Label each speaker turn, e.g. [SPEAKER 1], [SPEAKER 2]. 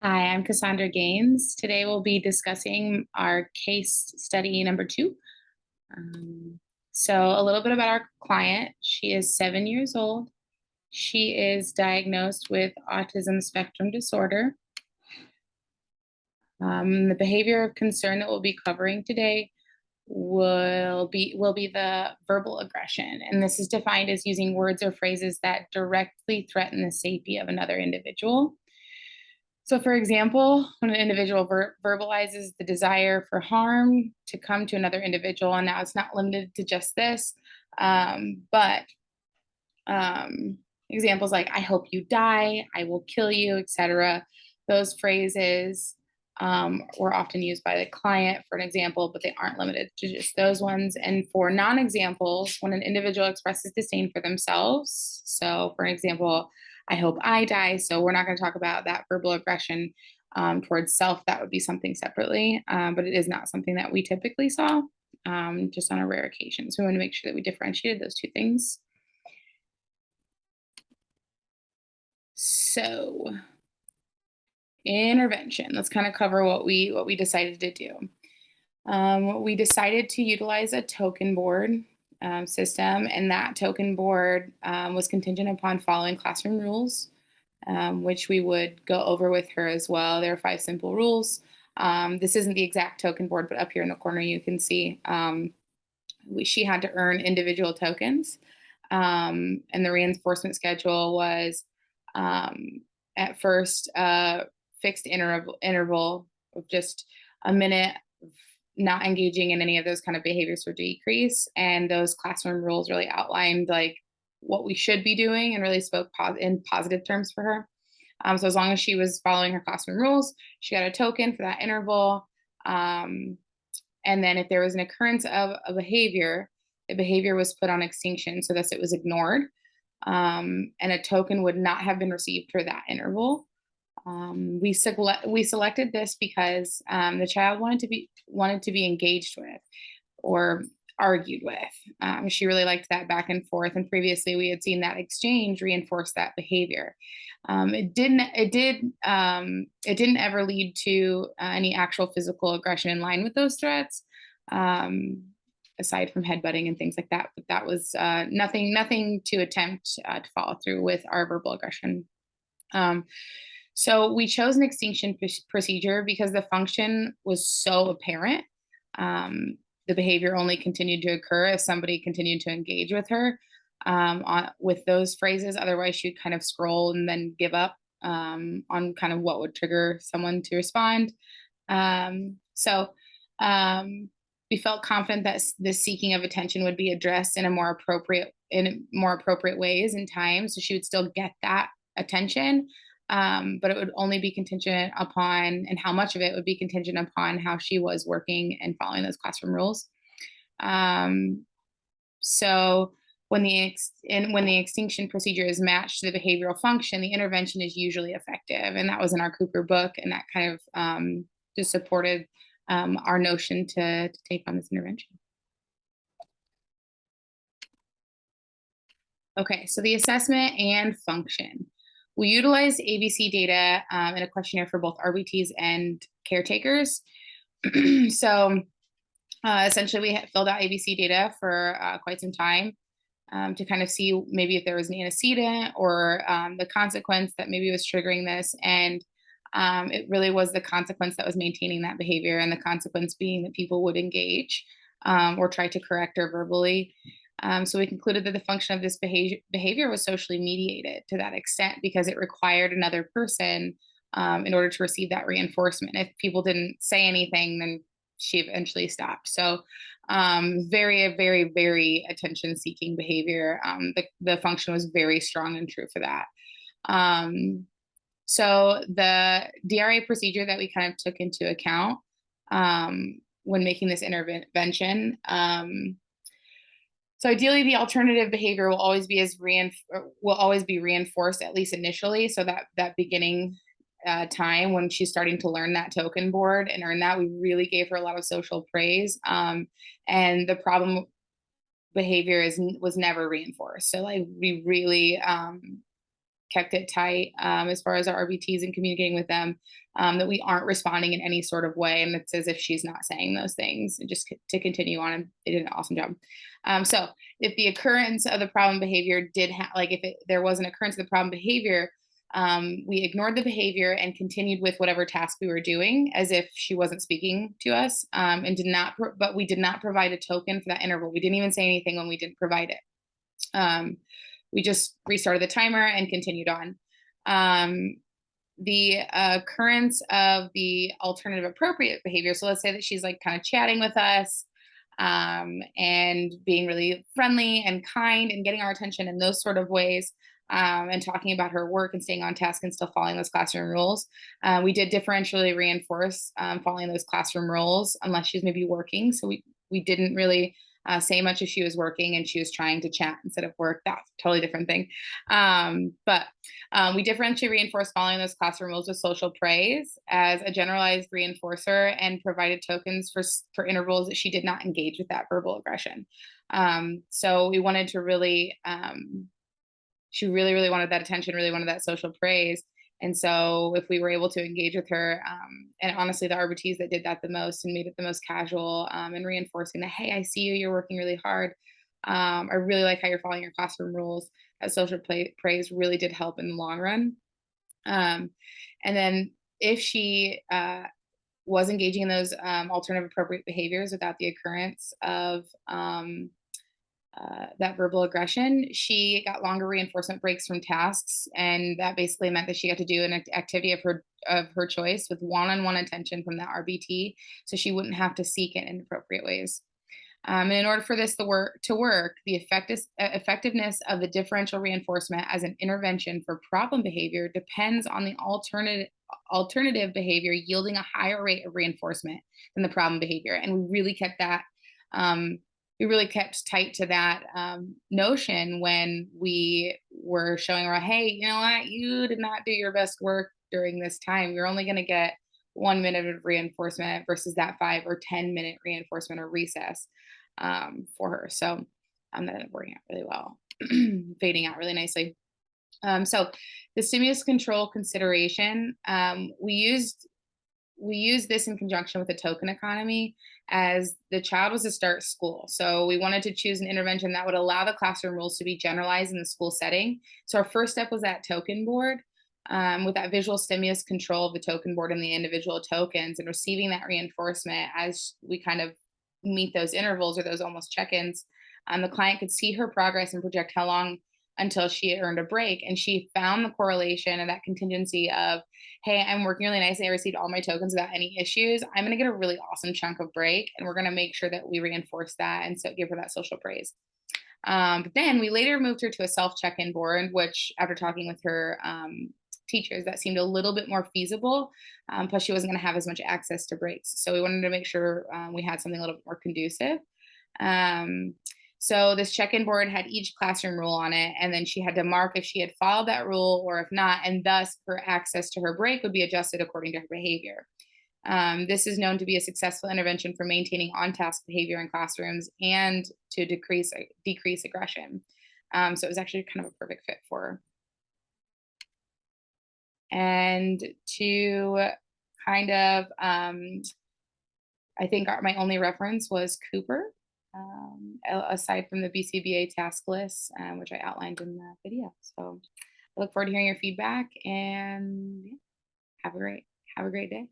[SPEAKER 1] Hi, I'm Cassandra Gaines. Today we'll be discussing our case study number 2. Um, a little bit about our client. She is 7 years old. She is diagnosed with autism spectrum disorder. The behavior of concern that we'll be covering today will be the verbal aggression, and this is defined as using words or phrases that directly threaten the safety of another individual. So, for example, when an individual verbalizes the desire for harm to come to another individual, and now it's not limited to just this, but um, examples like "I hope you die," "I will kill you," etc. Those phrases were often used by the client for an example, but they aren't limited to just those ones. And for non-examples, when an individual expresses disdain for themselves, so for an example, "I hope I die," so we're not going to talk about that verbal aggression towards self. That would be something separately, but it is not something that we typically saw, just on a rare occasion. So we want to make sure that we differentiated those two things. So, intervention. Let's kind of cover what we decided to do. We decided to utilize a token board system, and that token board was contingent upon following classroom rules, which we would go over with her as well. There are 5 simple rules. This isn't the exact token board, but up here in the corner you can see she had to earn individual tokens, and the reinforcement schedule was at first fixed interval of just a minute of not engaging in any of those kind of behaviors for decrease. And those classroom rules really outlined like what we should be doing and really spoke in positive terms for her. So as long as she was following her classroom rules, she got a token for that interval. Um, and then if there was an occurrence of a behavior, the behavior was put on extinction, so thus it was ignored, and a token would not have been received for that interval. We selected this because the child wanted to be engaged with or argued with. She really liked that back and forth, and previously we had seen that exchange reinforce that behavior. It didn't ever lead to any actual physical aggression in line with those threats, um, aside from headbutting and things like that. But that was nothing to attempt to follow through with our verbal aggression. So we chose an extinction procedure because the function was so apparent. The behavior only continued to occur as somebody continued to engage with her with those phrases. Otherwise, she'd kind of scroll and then give up on kind of what would trigger someone to respond. So we felt confident that this seeking of attention would be addressed in more appropriate ways and times, so she would still get that attention. But it would only be contingent upon, and how much of it would be contingent upon how she was working and following those classroom rules. So when the extinction procedure is matched to the behavioral function, the intervention is usually effective, and that was in our Cooper book, and that kind of just supported our notion to take on this intervention. Okay, so the assessment and function. We utilized ABC data in a questionnaire for both RBTs and caretakers. So essentially, we had filled out ABC data for quite some time to kind of see maybe if there was an antecedent or the consequence that maybe was triggering this. And it really was the consequence that was maintaining that behavior, and the consequence being that people would engage or try to correct her verbally. So we concluded that the function of this behavior was socially mediated to that extent because it required another person in order to receive that reinforcement. If people didn't say anything, then she eventually stopped. So very, very, very attention-seeking behavior. The function was very strong and true for that. So the DRA procedure that we kind of took into account when making this intervention. So ideally, the alternative behavior will always be reinforced, at least initially. So that beginning time when she's starting to learn that token board and earn that, we really gave her a lot of social praise. And the problem behavior was never reinforced. So like we really kept it tight as far as our RBTs and communicating with them, that we aren't responding in any sort of way. And it's as if she's not saying those things, and just to continue on. And they did an awesome job. So if the occurrence of the problem behavior like if there was an occurrence of the problem behavior, we ignored the behavior and continued with whatever task we were doing as if she wasn't speaking to us, and but we did not provide a token for that interval. We didn't even say anything when we didn't provide it. We just restarted the timer and continued on. The occurrence of the alternative appropriate behavior. So let's say that she's like kind of chatting with us, and being really friendly and kind and getting our attention in those sort of ways, and talking about her work and staying on task and still following those classroom rules. We did differentially reinforce following those classroom rules unless she was maybe working. So we didn't really say much if she was working and she was trying to chat instead of work. That's a totally different thing. But we differentially reinforced following those classroom rules with social praise as a generalized reinforcer, and provided tokens for intervals that she did not engage with that verbal aggression. So we wanted to really, she really, really wanted that attention, really wanted that social praise. And so if we were able to engage with her, and honestly, the RBTs that did that the most and made it the most casual, and reinforcing that, hey, I see you, you're working really hard. I really like how you're following your classroom rules. That social praise really did help in the long run. And then if she was engaging in those alternative appropriate behaviors without the occurrence of that verbal aggression, she got longer reinforcement breaks from tasks, and that basically meant that she got to do an activity of her choice with one-on-one attention from that RBT, so she wouldn't have to seek it in appropriate ways. And in order for this to work, the effectiveness of the differential reinforcement as an intervention for problem behavior depends on the alternative behavior yielding a higher rate of reinforcement than the problem behavior, and we really kept that. We really kept tight to that notion when we were showing her, hey, you know what, you did not do your best work during this time. You're only going to get 1 minute of reinforcement versus that 5 or 10-minute reinforcement or recess for her. So that ended up working out really well, fading out really nicely. So the stimulus control consideration, we used this in conjunction with the token economy as the child was to start school. So we wanted to choose an intervention that would allow the classroom rules to be generalized in the school setting. So our first step was that token board, with that visual stimulus control of the token board and the individual tokens, and receiving that reinforcement as we kind of meet those intervals or those almost check-ins. The client could see her progress and project how long until she earned a break. And she found the correlation and that contingency of, hey, I'm working really nicely. I received all my tokens without any issues. I'm going to get a really awesome chunk of break. And we're going to make sure that we reinforce that and so give her that social praise. But then we later moved her to a self check-in board, which after talking with her teachers, that seemed a little bit more feasible. Plus she wasn't going to have as much access to breaks. So we wanted to make sure we had something a little bit more conducive. So this check-in board had each classroom rule on it, and then she had to mark if she had followed that rule or if not, and thus her access to her break would be adjusted according to her behavior. This is known to be a successful intervention for maintaining on-task behavior in classrooms and to decrease aggression. So it was actually kind of a perfect fit for her. And to kind of, I think my only reference was Cooper. Aside from the BCBA task list, which I outlined in the video. So I look forward to hearing your feedback, and yeah, have a great day.